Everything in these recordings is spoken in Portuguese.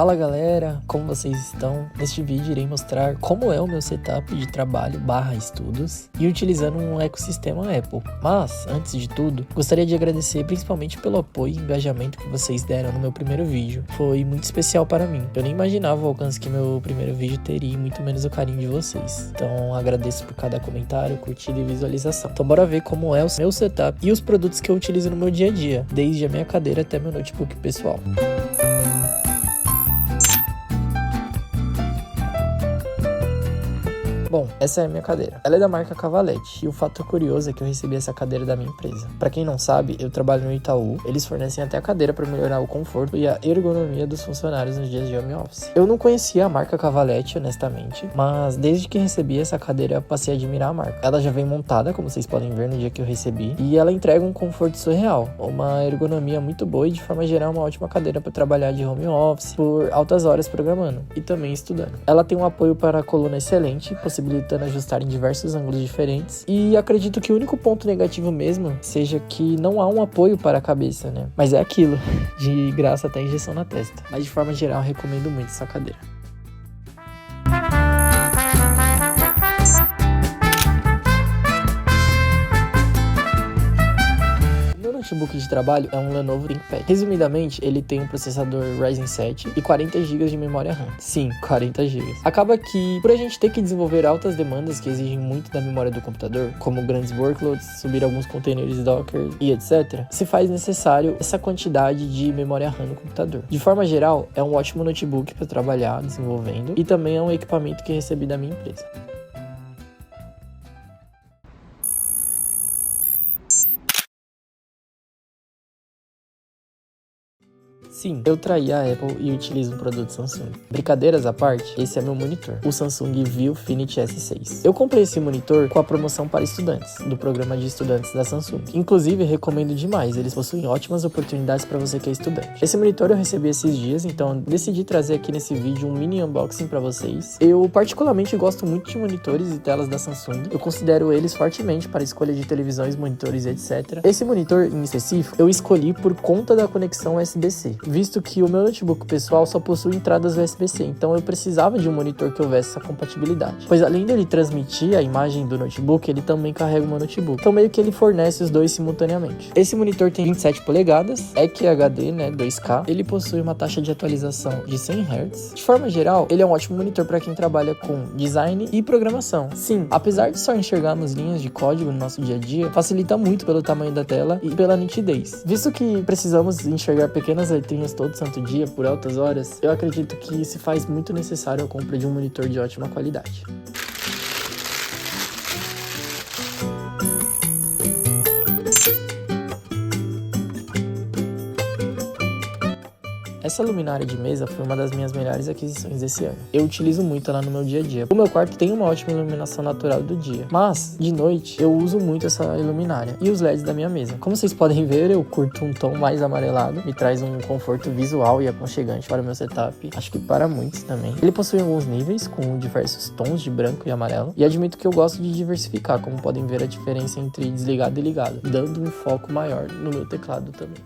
Fala galera, como vocês estão? Neste vídeo irei mostrar como é o meu setup de trabalho / estudos e utilizando um ecossistema Apple. Mas, antes de tudo, gostaria de agradecer principalmente pelo apoio e engajamento que vocês deram no meu primeiro vídeo. Foi muito especial para mim. Eu nem imaginava o alcance que meu primeiro vídeo teria e muito menos o carinho de vocês. Então agradeço por cada comentário, curtida e visualização. Então bora ver como é o meu setup e os produtos que eu utilizo no meu dia a dia, desde a minha cadeira até meu notebook pessoal. Bom, essa é a minha cadeira. Ela é da marca Cavalete e o fato curioso é que eu recebi essa cadeira da minha empresa. Pra quem não sabe, eu trabalho no Itaú, eles fornecem até a cadeira para melhorar o conforto e a ergonomia dos funcionários nos dias de home office. Eu não conhecia a marca Cavalete, honestamente, mas desde que recebi essa cadeira, passei a admirar a marca. Ela já vem montada, como vocês podem ver no dia que eu recebi, e ela entrega um conforto surreal, uma ergonomia muito boa e de forma geral uma ótima cadeira para trabalhar de home office por altas horas programando e também estudando. Ela tem um apoio para a coluna excelente, possibilitando ajustar em diversos ângulos diferentes, e acredito que o único ponto negativo mesmo seja que não há um apoio para a cabeça, né? Mas é aquilo, de graça até injeção na testa. Mas de forma geral, recomendo muito essa cadeira. O notebook de trabalho é um Lenovo ThinkPad. Resumidamente, ele tem um processador Ryzen 7 e 40 GB de memória RAM. Sim, 40 GB. Acaba que, por a gente ter que desenvolver altas demandas que exigem muito da memória do computador, como grandes workloads, subir alguns containers Docker e etc., se faz necessário essa quantidade de memória RAM no computador. De forma geral, é um ótimo notebook para trabalhar desenvolvendo e também é um equipamento que recebi da minha empresa. Sim, eu traí a Apple e utilizo um produto Samsung. Brincadeiras à parte, esse é meu monitor, o Samsung Viewfinity S6. Eu comprei esse monitor com a promoção para estudantes, do programa de estudantes da Samsung. Inclusive, recomendo demais, eles possuem ótimas oportunidades para você que é estudante. Esse monitor eu recebi esses dias, então decidi trazer aqui nesse vídeo um mini unboxing para vocês. Eu particularmente gosto muito de monitores e telas da Samsung, eu considero eles fortemente para a escolha de televisões, monitores, etc. Esse monitor em específico, eu escolhi por conta da conexão USB-C. Visto que o meu notebook pessoal só possui entradas USB-C, então eu precisava de um monitor que houvesse essa compatibilidade. Pois além dele transmitir a imagem do notebook, ele também carrega o meu notebook. Então meio que ele fornece os dois simultaneamente. Esse monitor tem 27 polegadas, é QHD, né, 2K. Ele possui uma taxa de atualização de 100 Hz. De forma geral, ele é um ótimo monitor para quem trabalha com design e programação. Sim, apesar de só enxergarmos linhas de código no nosso dia a dia, facilita muito pelo tamanho da tela e pela nitidez. Visto que precisamos enxergar pequenas letrinhas todo santo dia por altas horas, eu acredito que se faz muito necessário a compra de um monitor de ótima qualidade. Essa luminária de mesa foi uma das minhas melhores aquisições desse ano. Eu utilizo muito ela no meu dia a dia. O meu quarto tem uma ótima iluminação natural do dia, mas de noite eu uso muito essa iluminária e os LEDs da minha mesa. Como vocês podem ver, eu curto um tom mais amarelado, me traz um conforto visual e aconchegante para o meu setup. Acho que para muitos também. Ele possui alguns níveis com diversos tons de branco e amarelo, e admito que eu gosto de diversificar, como podem ver a diferença entre desligado e ligado, dando um foco maior no meu teclado também.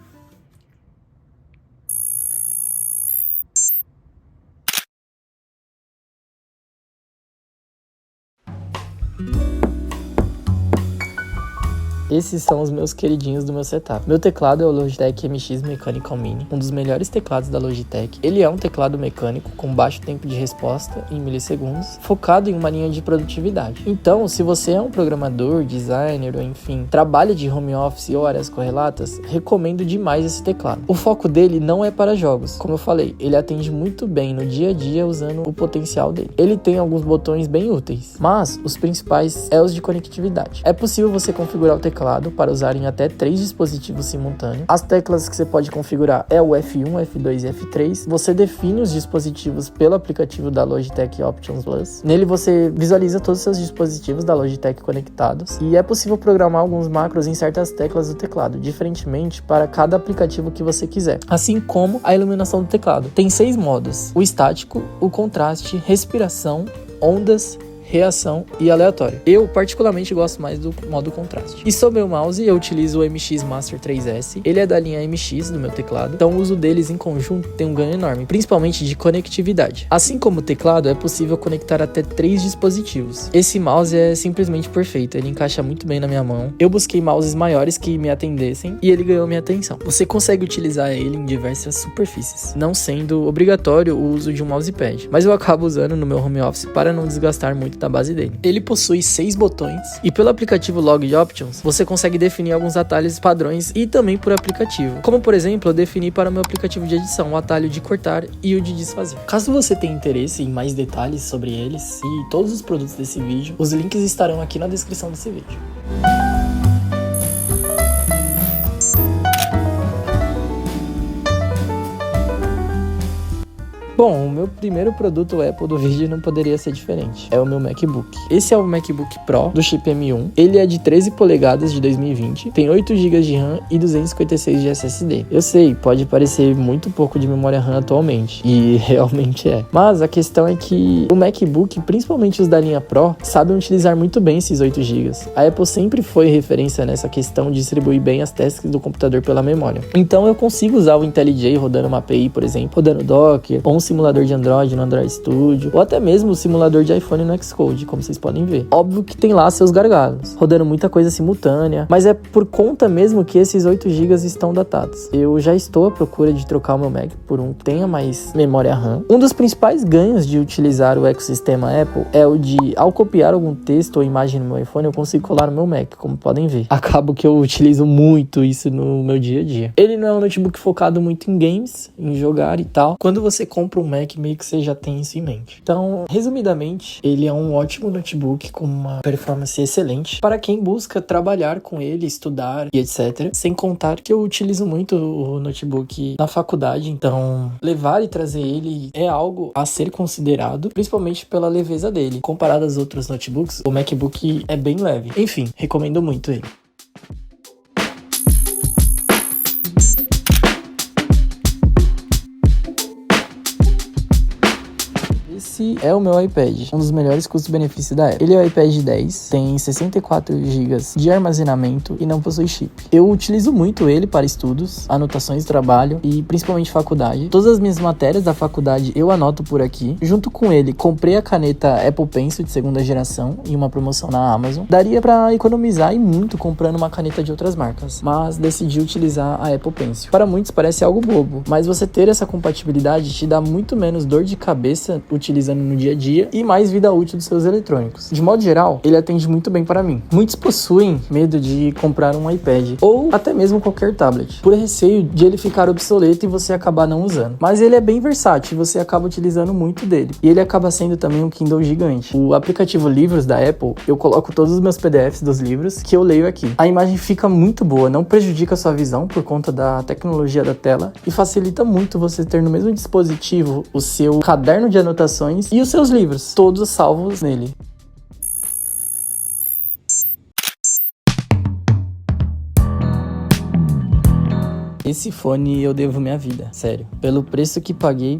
Esses são os meus queridinhos do meu setup. Meu teclado é o Logitech MX Mechanical Mini, um dos melhores teclados da Logitech. Ele é um teclado mecânico com baixo tempo de resposta em milissegundos, focado em uma linha de produtividade. Então, se você é um programador, designer ou enfim, trabalha de home office ou áreas correlatas, recomendo demais esse teclado. O foco dele não é para jogos. Como eu falei, ele atende muito bem no dia a dia usando o potencial dele. Ele tem alguns botões bem úteis, mas os principais é os de conectividade. É possível você configurar o teclado para usar em até 3 dispositivos simultâneos. As teclas que você pode configurar é o F1, F2 e F3. Você define os dispositivos pelo aplicativo da Logitech Options Plus. Nele você visualiza todos os seus dispositivos da Logitech conectados e é possível programar alguns macros em certas teclas do teclado, diferentemente para cada aplicativo que você quiser. Assim como a iluminação do teclado. Tem 6 modos: o estático, o contraste, respiração, ondas, reação e aleatório. Eu particularmente gosto mais do modo contraste. E sobre o mouse, eu utilizo o MX Master 3S. Ele é da linha MX do meu teclado, então o uso deles em conjunto tem um ganho enorme, principalmente de conectividade. Assim como o teclado, é possível conectar até 3 dispositivos. Esse mouse é simplesmente perfeito, ele encaixa muito bem na minha mão. Eu busquei mouses maiores que me atendessem e ele ganhou minha atenção. Você consegue utilizar ele em diversas superfícies, não sendo obrigatório o uso de um mousepad, mas eu acabo usando no meu home office para não desgastar muito da base dele. Ele possui 6 botões e pelo aplicativo Log Options você consegue definir alguns atalhos padrões e também por aplicativo, como por exemplo eu defini para o meu aplicativo de edição o atalho de cortar e o de desfazer. Caso você tenha interesse em mais detalhes sobre eles e todos os produtos desse vídeo, os links estarão aqui na descrição desse vídeo. Bom, o meu primeiro produto Apple do vídeo não poderia ser diferente. É o meu MacBook. Esse é o MacBook Pro do chip M1. Ele é de 13 polegadas de 2020, tem 8 GB de RAM e 256 de SSD. Eu sei, pode parecer muito pouco de memória RAM atualmente, e realmente é. Mas a questão é que o MacBook, principalmente os da linha Pro, sabem utilizar muito bem esses 8 GB. A Apple sempre foi referência nessa questão de distribuir bem as tasks do computador pela memória. Então eu consigo usar o IntelliJ rodando uma API, por exemplo, rodando Docker, ou um simulador de Android no Android Studio, ou até mesmo o simulador de iPhone no Xcode, como vocês podem ver. Óbvio que tem lá seus gargalos, rodando muita coisa simultânea, mas é por conta mesmo que esses 8 GB estão datados. Eu já estou à procura de trocar o meu Mac por um que tenha mais memória RAM. Um dos principais ganhos de utilizar o ecossistema Apple é o de, ao copiar algum texto ou imagem no meu iPhone, eu consigo colar no meu Mac, como podem ver. Acabo que eu utilizo muito isso no meu dia a dia. Ele não é um notebook focado muito em games, em jogar e tal. Quando você compra um Mac, meio que você já tem isso em mente. Então, resumidamente, ele é um ótimo notebook com uma performance excelente para quem busca trabalhar com ele, estudar e etc. Sem contar que eu utilizo muito o notebook na faculdade, então levar e trazer ele é algo a ser considerado, principalmente pela leveza dele. Comparado aos outros notebooks, o MacBook é bem leve. Enfim, recomendo muito ele. Esse é o meu iPad, um dos melhores custo-benefício da Apple. Ele é o iPad 10, tem 64 GB de armazenamento e não possui chip. Eu utilizo muito ele para estudos, anotações de trabalho e principalmente faculdade. Todas as minhas matérias da faculdade eu anoto por aqui. Junto com ele, comprei a caneta Apple Pencil de segunda geração em uma promoção na Amazon. Daria para economizar e muito comprando uma caneta de outras marcas, mas decidi utilizar a Apple Pencil. Para muitos parece algo bobo, mas você ter essa compatibilidade te dá muito menos dor de cabeça utilizando no dia a dia e mais vida útil dos seus eletrônicos. De modo geral, ele atende muito bem para mim. Muitos possuem medo de comprar um iPad ou até mesmo qualquer tablet, por receio de ele ficar obsoleto e você acabar não usando. Mas ele é bem versátil e você acaba utilizando muito dele. E ele acaba sendo também um Kindle gigante. O aplicativo Livros da Apple, eu coloco todos os meus PDFs dos livros que eu leio aqui. A imagem fica muito boa, não prejudica a sua visão por conta da tecnologia da tela e facilita muito você ter no mesmo dispositivo o seu caderno de anotações e os seus livros, todos salvos nele. Esse fone eu devo minha vida, sério. Pelo preço que paguei,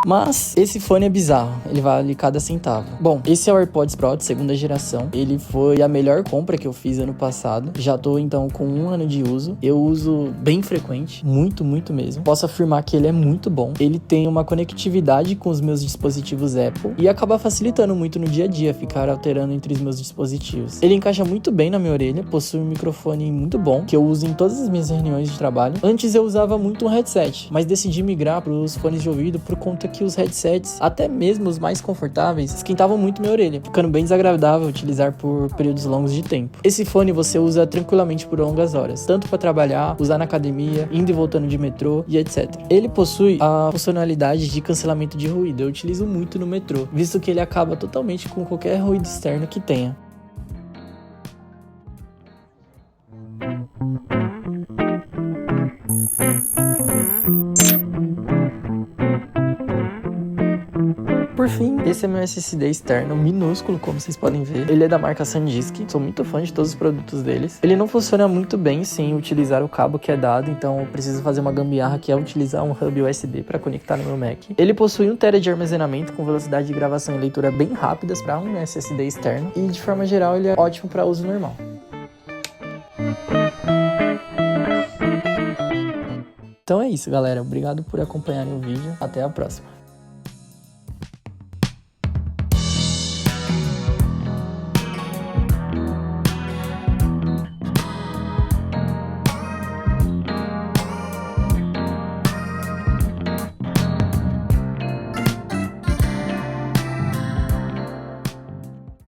mas esse fone é bizarro, ele vale cada centavo. Bom, esse é o AirPods Pro de segunda geração. Ele foi a melhor compra que eu fiz ano passado. Já tô então com 1 ano de uso. Eu uso bem frequente, muito mesmo. Posso afirmar que ele é muito bom. Ele tem uma conectividade com os meus dispositivos Apple e acaba facilitando muito no dia a dia, ficar alterando entre os meus dispositivos. Ele encaixa muito bem na minha orelha, possui um microfone muito bom, que eu uso em todas as minhas reuniões de trabalho. Antes eu usava muito um headset, mas decidi migrar para os fones de ouvido por conta que os headsets, até mesmo os mais confortáveis, esquentavam muito minha orelha, ficando bem desagradável utilizar por períodos longos de tempo. Esse fone você usa tranquilamente por longas horas, tanto para trabalhar, usar na academia, indo e voltando de metrô e etc. Ele possui a funcionalidade de cancelamento de ruído, eu utilizo muito no metrô, visto que ele acaba totalmente com qualquer ruído externo que tenha. Por fim, Esse é meu SSD externo, minúsculo, como vocês podem ver. Ele é da marca SanDisk, sou muito fã de todos os produtos deles. Ele não funciona muito bem sem utilizar o cabo que é dado, então eu preciso fazer uma gambiarra que é utilizar um hub USB para conectar no meu Mac. Ele possui 1 TB de armazenamento com velocidade de gravação e leitura bem rápidas para um SSD externo, e de forma geral ele é ótimo para uso normal. Então é isso, galera. Obrigado por acompanharem o vídeo. Até a próxima.